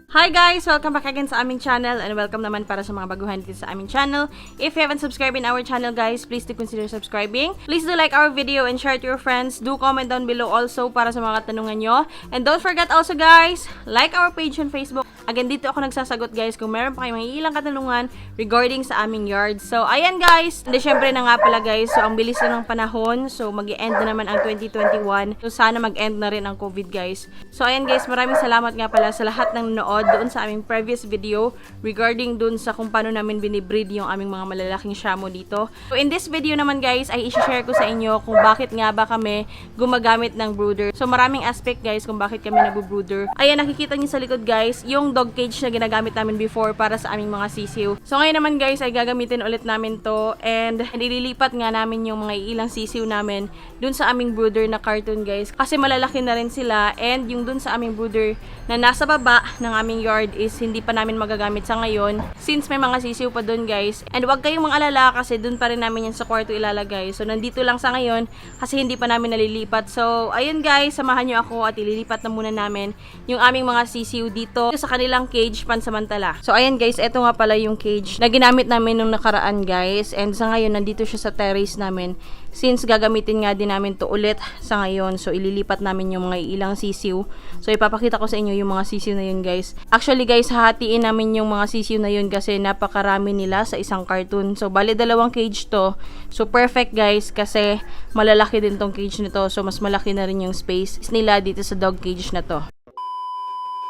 Hi guys! Welcome back again sa aming channel and welcome naman para sa mga baguhan dito sa aming channel. If you haven't subscribed in our channel guys, please do consider subscribing. Please do like our video and share it to your friends. Do comment down below also para sa mga katanungan nyo. And don't forget also guys, like our page on Facebook. Again, dito ako nagsasagot guys kung meron pa kayong ilang katanungan regarding sa aming yard. So, ayan guys. And syempre na nga pala guys, so ang bilis na ng panahon. So, mag-i-end na naman ang 2021. So, sana mag-end na rin ang COVID guys. So, ayan guys, maraming salamat nga pala sa lahat ng nanood doon sa aming previous video regarding doon sa kung paano namin binibreed yung aming mga malalaking shamo dito. So, in this video naman guys, ay i-share ko sa inyo kung bakit nga ba kami gumagamit ng brooder. So, maraming aspect guys kung bakit kami nagbo-brooder. Ayan, nakikita niyo sa likod guys, yung dog cage na ginagamit namin before para sa aming mga sisiw. So, ngayon naman guys, ay gagamitin ulit namin to and ililipat nga namin yung mga ilang sisiw namin doon sa aming brooder na carton guys. Kasi malalaki na rin sila and yung doon sa aming brooder na nasa baba ng aming yard is hindi pa namin magagamit sa ngayon since may mga sisiw pa doon guys. And wag kayong mag-alala kasi doon pa rin namin yan sa kwarto ilalagay. So, nandito lang sa ngayon kasi hindi pa namin nalilipat. So, ayun guys, samahan nyo ako at ililipat na muna namin yung aming mga sisiw dito sa kanilang cage pansamantala. So, ayan guys, eto nga pala yung cage na ginamit namin nung nakaraan guys. And sa ngayon, nandito siya sa terrace namin since gagamitin nga din namin to ulit sa ngayon. So, ililipat namin yung mga ilang sisiw. So, ipapakita ko sa inyo yung mga sisiw na yun guys. Actually guys, hahatiin namin yung mga sisiw na yun kasi napakarami nila sa isang carton. So, bali dalawang cage to. So, perfect guys kasi malalaki din tong cage nito. So, mas malaki na rin yung space nila dito sa dog cage na to.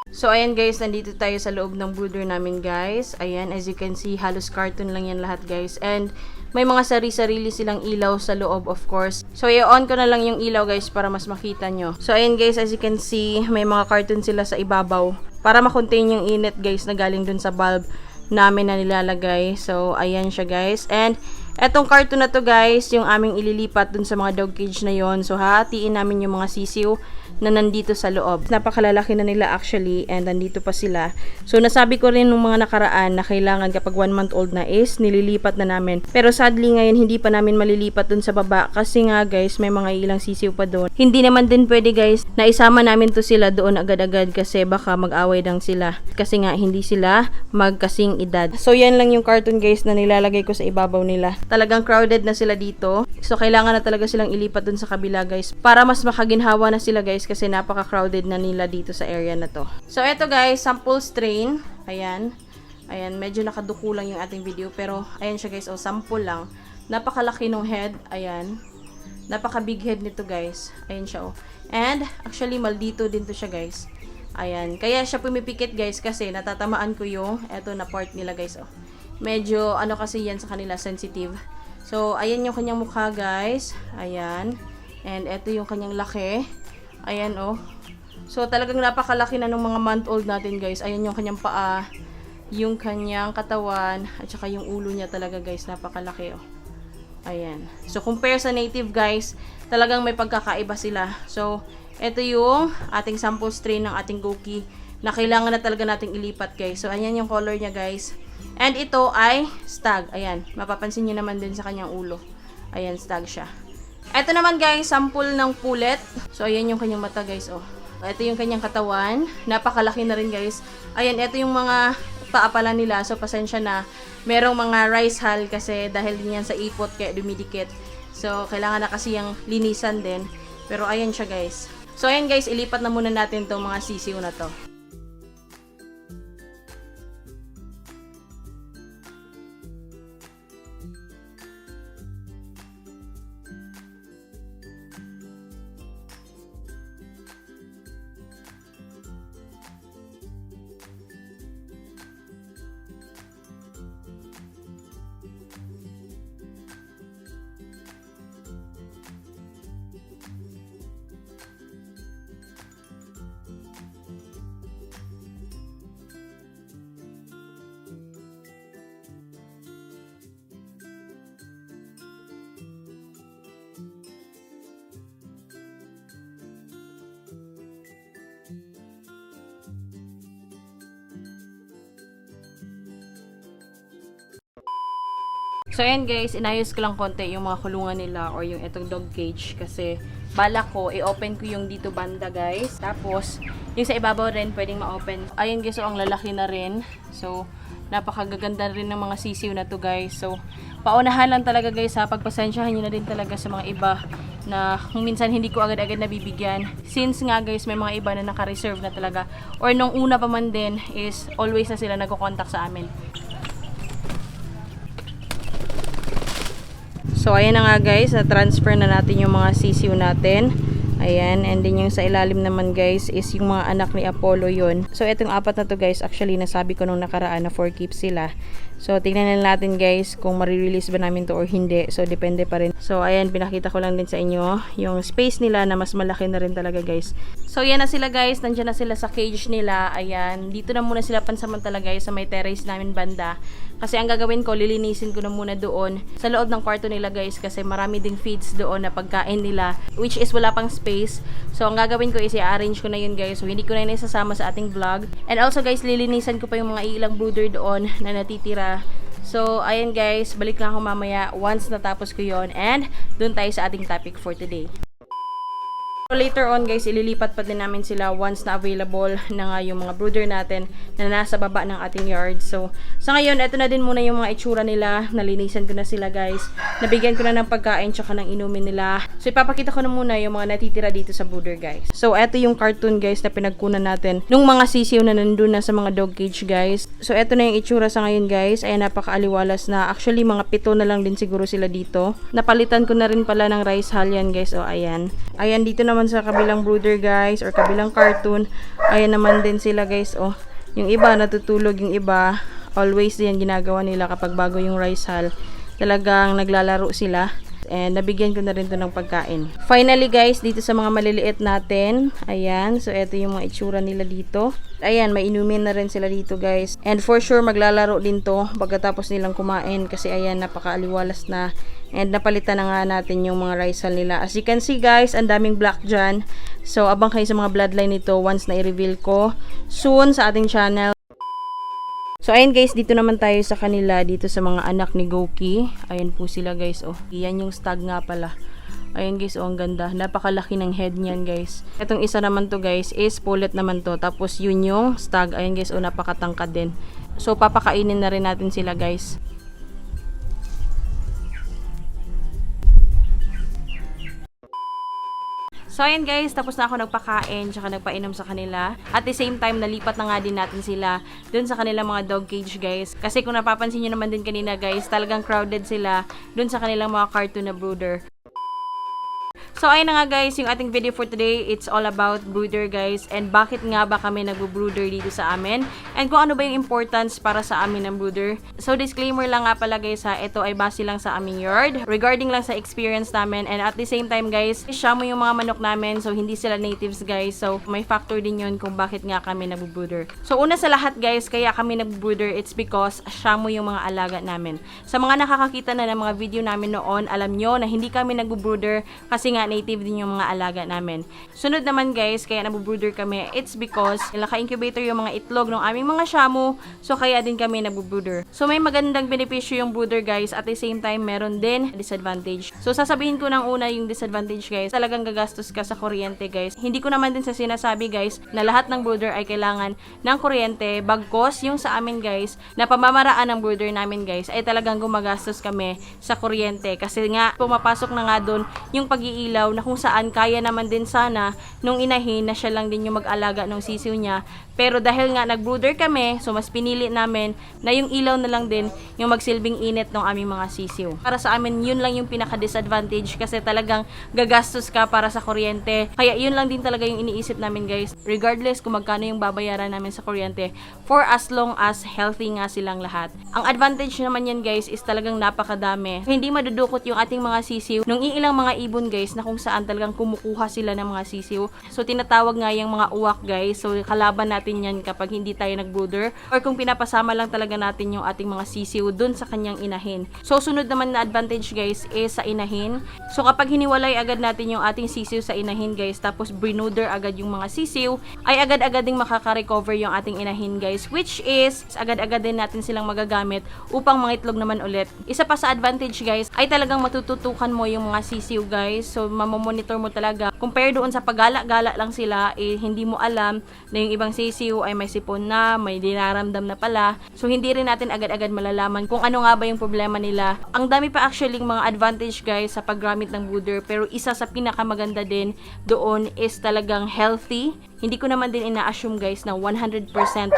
So, ayan guys, nandito tayo sa loob ng brooder namin guys. Ayan, as you can see, halos carton lang yan lahat guys. And may mga sari-sarili silang ilaw sa loob of course. So, i-on ko na lang yung ilaw guys para mas makita nyo. So, ayan guys, as you can see, may mga carton sila sa ibabaw para makontain yung init guys na galing dun sa bulb namin na nilalagay. So, ayan siya guys. And etong carton na to guys, yung aming ililipat dun sa mga dog cage na yon. So, hahatiin namin yung mga sisiw na nandito sa loob. Napakalalaki na nila actually and nandito pa sila. So, nasabi ko rin nung mga nakaraan na kailangan kapag 1 month old na is nililipat na namin. Pero sadly ngayon hindi pa namin malilipat dun sa baba kasi nga guys may mga ilang sisiw pa doon. Hindi naman din pwede guys na isama namin to sila doon agad-agad kasi baka mag-away lang sila. Kasi nga hindi sila magkasing edad. So, yan lang yung carton guys na nilalagay ko sa ibabaw nila. Talagang crowded na sila dito. So, kailangan na talaga silang ilipat dun sa kabila guys para mas makaginhawa na sila guys kasi napaka-crowded na nila dito sa area na to. So, eto guys, sample strain. Ayan. Ayan, medyo nakaduko lang yung ating video. Pero, ayan siya guys. O, sample lang. Napakalaki ng head. Ayan. Napaka-big head nito guys. Ayan siya o. And, actually, maldito din to siya guys. Ayan. Kaya siya pumipikit guys kasi natatamaan ko yung eto na part nila guys o. Medyo, ano kasi yan sa kanila, sensitive. So, ayan yung kanyang mukha guys. Ayan. And, eto yung kanyang laki. Ayan oh. So talagang napakalaki na ng mga month old natin guys. Ayan yung kanyang paa, yung kanyang katawan, at saka yung ulo niya talaga guys. Napakalaki oh. Ayan. So compare sa native guys, talagang may pagkakaiba sila. So ito yung ating sample strain ng ating Goki na kailangan na talaga nating ilipat guys. So ayan yung color niya guys. And ito ay stag. Ayan. Mapapansin niyo naman din sa kanyang ulo. Ayan, stag siya. Ito naman guys, sample ng pullet. So, ayan yung kanyang mata guys, oh. Ito yung kanyang katawan. Napakalaki na rin guys. Ayan, ito yung mga paa pala nila. So, pasensya na. Merong mga rice hull kasi dahil din yan sa ipot kaya dumidikit. So, kailangan na kasi yung linisan din. Pero, ayan siya guys. So, ayan guys, ilipat na muna natin itong mga sisiw na to. So, ayan guys, inayos ko lang konti yung mga kulungan nila or yung itong dog cage kasi balak ko, i-open ko yung dito banda guys. Tapos, Yung sa ibabaw rin, pwedeng ma-open. Ayun guys, so ang lalaki na rin. So, napakagaganda rin ng mga sisiw na to guys. So, paunahan lang talaga guys ha. Pagpasensyahan nyo na din talaga sa mga iba na kung minsan hindi ko agad-agad nabibigyan. Since nga guys, may mga iba na naka-reserve na talaga. Or nung una pa man din is always na sila nagko-contact sa amin. So, ayan na nga guys, na-transfer na natin yung mga sisiw natin. Ayan, and then yung sa ilalim naman guys is yung mga anak ni Apollo yun. So, itong apat na to guys, actually nasabi ko nung nakaraan na 4 keeps sila. So, tingnan na natin guys kung marirelease ba namin to or hindi. So, depende pa rin. So, ayan, pinakita ko lang din sa inyo yung space nila na mas malaki na rin talaga guys. So, yan na sila guys. Nandiyan na sila sa cage nila. Ayan, dito na muna sila pansamantala guys sa may terrace namin banda. Kasi ang gagawin ko, lilinisin ko na muna doon sa loob ng kwarto nila guys kasi marami ding feeds doon na pagkain nila which is wala pang space. So ang gagawin ko is i-arrange ko na yun guys. So hindi ko na yun isasama sa ating vlog. And also guys, lilinisan ko pa yung mga ilang brooder doon na natitira. So ayan guys, balik lang ako mamaya once natapos ko yon and doon tayo sa ating topic for today. So later on guys, ililipat pa din namin sila once na available na nga yung mga brooder natin na nasa baba ng ating yard. So sa ngayon, ito na din muna yung mga itsura nila. Nalinisan ko na sila guys. Nabigyan ko na ng pagkain tsaka ng inumin nila. So ipapakita ko na muna yung mga natitira dito sa brooder guys. So ito yung cartoon guys na pinagkunan natin nung mga sisiw na nandun na sa mga dog cage guys. So ito na yung itsura sa ngayon guys. Ay napakaaliwalas na. Actually mga 7 na lang din siguro sila dito. Napalitan ko na rin pala ng rice hull yan guys. O ayan. Ayan dito naman sa kabilang brooder guys or kabilang cartoon. Ayan naman din sila guys. Oh, yung iba natutulog, yung iba always din ginagawa nila kapag bago yung rice hull. Talagang naglalaro sila. And nabigyan ko na rin to ng pagkain. Finally guys, dito sa mga maliliit natin. Ayan, so ito yung mga itsura nila dito. Ayan, may inumin na rin sila dito guys. And for sure maglalaro din to pagkatapos nilang kumain kasi ayan, napakaaliwalas na. And napalitan na nga natin yung mga rice hull nila. As you can see guys, ang daming black dyan. So abang kayo sa mga bloodline nito once na i-reveal ko soon sa ating channel. So ayan guys, dito naman tayo sa kanila, dito sa mga anak ni Goki. Ayan po sila guys, oh. Yan yung stag nga pala. Ayan guys, oh, ang ganda. Napakalaki ng head niyan guys. Itong isa naman to guys is pullet naman to. Tapos yun yung stag. Ayan guys, oh, napakatangkad din. So papakainin na rin natin sila guys. So ayan guys, tapos na ako nagpakain tsaka nagpainom sa kanila. At the same time, nalipat na nga din natin sila dun sa kanilang mga dog cage guys. Kasi kung napapansin nyo naman din kanina guys, talagang crowded sila dun sa kanilang mga cartoon na brooder. So ayun na nga guys, yung ating video for today, it's all about brooder guys. And bakit nga ba kami nagbo-brooder dito sa amin. And kung ano ba yung importance para sa amin ng brooder. So disclaimer lang nga pala guys ha, ito ay base lang sa aming yard. Regarding lang sa experience namin. And at the same time guys, siya mo yung mga manok namin. So hindi sila natives guys. So may factor din yun kung bakit nga kami nagbo-brooder. So una sa lahat guys, kaya kami nagbo-brooder, it's because siya mo yung mga alaga namin. Sa mga nakakakita na ng mga video namin noon, alam nyo na hindi kami nagbo-brooder kasi nga native din yung mga alaga namin. Sunod naman guys, kaya nabubrooder kami, it's because naka-incubator yung mga itlog ng aming mga shamu, so kaya din kami nabubrooder. So may magandang benepisyo yung brooder guys, at the same time meron din disadvantage. So sasabihin ko ng una yung disadvantage guys, talagang gagastos ka sa kuryente guys. Hindi ko naman din sa sinasabi guys na lahat ng brooder ay kailangan ng kuryente, bagkos yung sa amin guys, na pamamaraan ng brooder namin guys ay talagang gumagastos kami sa kuryente kasi nga pumapasok na nga doon yung pag-iilaw na kung saan kaya naman din sana nung inahin na siya lang din yung mag-alaga ng sisiw niya. Pero dahil nga nag-brooder kami, so mas pinili namin na yung ilaw na lang din yung magsilbing init ng aming mga sisiw. Para sa amin, yun lang yung pinaka-disadvantage kasi talagang gagastos ka para sa kuryente. Kaya yun lang din talaga yung iniisip namin guys. Regardless kung magkano yung babayaran namin sa kuryente for as long as healthy nga silang lahat. Ang advantage naman yan guys is talagang napakadami. Hindi madudukot yung ating mga sisiw nung iilang mga ibon guys na kung saan talagang kumukuha sila ng mga sisiw. So tinatawag nga yung mga uwak guys. So kalaban natin natin yan kapag hindi tayo nag-brooder or kung pinapasama lang talaga natin yung ating mga sisiw dun sa kanyang inahin. So, sunod naman na advantage guys is sa inahin. So, kapag hiniwalay agad natin yung ating sisiw sa inahin guys, tapos brooder agad yung mga sisiw, ay agad-agad ding makaka-recover yung ating inahin guys, which is agad-agad din natin silang magagamit upang mangitlog naman ulit. Isa pa sa advantage guys ay talagang matututukan mo yung mga sisiw guys. So, mamomonitor mo talaga. Compare doon sa paggala-gala lang sila, hindi mo alam na yung ibang sisiw ay may sipon na, may dinaramdam na pala. So, hindi rin natin agad-agad malalaman kung ano nga ba yung problema nila. Ang dami pa actually mga advantage guys sa paggamit ng brooder, pero isa sa pinakamaganda din doon is talagang healthy. Hindi ko naman din ina-assume guys na 100%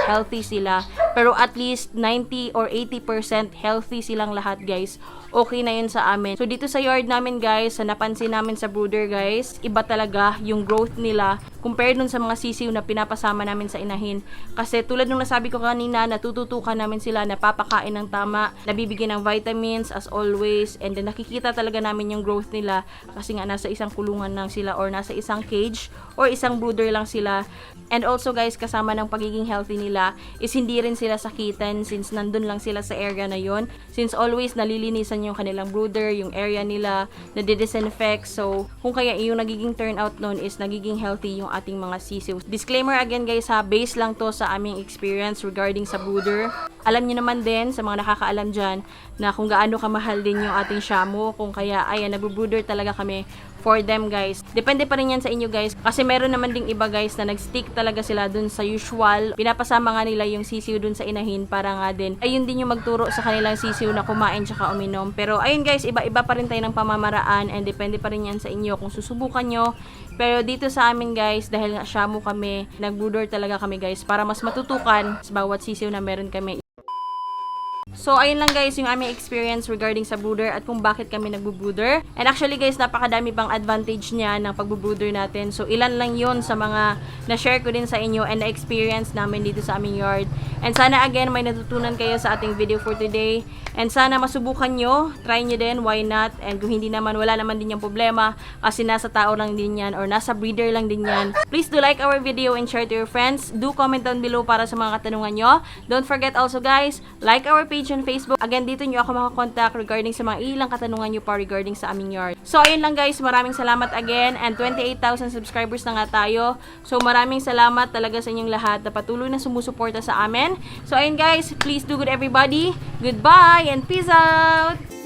healthy sila, pero at least 90 or 80% healthy silang lahat guys. Okay na yun sa amin. So dito sa yard namin guys, sa napansin namin sa brooder guys, iba talaga yung growth nila compared dun sa mga sisiw na pinapasama namin sa inahin. Kasi tulad nung nasabi ko kanina, natututukan namin sila, napapakain ng tama, nabibigyan ng vitamins as always, and then nakikita talaga namin yung growth nila kasi nga nasa isang kulungan lang sila or nasa isang cage or isang brooder lang sila. And also guys, kasama ng pagiging healthy nila is hindi rin sila sakitan since nandun lang sila sa area na yon. Since always nalilinisan yung kanilang brooder, yung area nila, nadidisinfect. So, kung kaya yung nagiging turnout nun is nagiging healthy yung ating mga sisiw. Disclaimer again guys ha, base lang to sa aming experience regarding sa brooder. Alam niyo naman din sa mga nakakaalam dyan na kung gaano kamahal din yung ating shamu, kung kaya ayan, nagbo-brooder talaga kami for them guys. Depende pa rin yan sa inyo guys, kasi meron naman ding iba guys na nag-stick talaga sila dun sa usual. Pinapasama nga nila yung sisiw dun sa inahin para nga din ayun din yung magturo sa kanilang sisiw na kumain tsaka uminom. Pero ayun guys, iba-iba pa rin tayo ng pamamaraan and depende pa rin yan sa inyo kung susubukan nyo. Pero dito sa amin guys, dahil nga shamu kami, nag-brooder talaga kami guys para mas matutukan sa bawat sisiw na meron kami. So, ayun lang guys yung aming experience regarding sa brooder at kung bakit kami nagbo-brooder. And actually guys, napakadami pang advantage niya ng pagbo-brooder natin. So, ilan lang yun sa mga na-share ko din sa inyo and na-experience namin dito sa aming yard. And sana again, may natutunan kayo sa ating video for today. And sana masubukan nyo, try nyo din, why not? And kung hindi naman, wala naman din yung problema kasi nasa tao lang din yan or nasa breeder lang din yan. Please do like our video and share to your friends. Do comment down below para sa mga katanungan nyo. Don't forget also guys, like our page on Facebook. Again, dito nyo ako makakontakt regarding sa mga ilang katanungan nyo pa regarding sa aming yard. So, ayun lang guys, maraming salamat again and 28,000 subscribers na nga tayo. So, maraming salamat talaga sa inyong lahat na patuloy na sumusuporta sa amin. So, ayun guys, please do good everybody. Goodbye and peace out!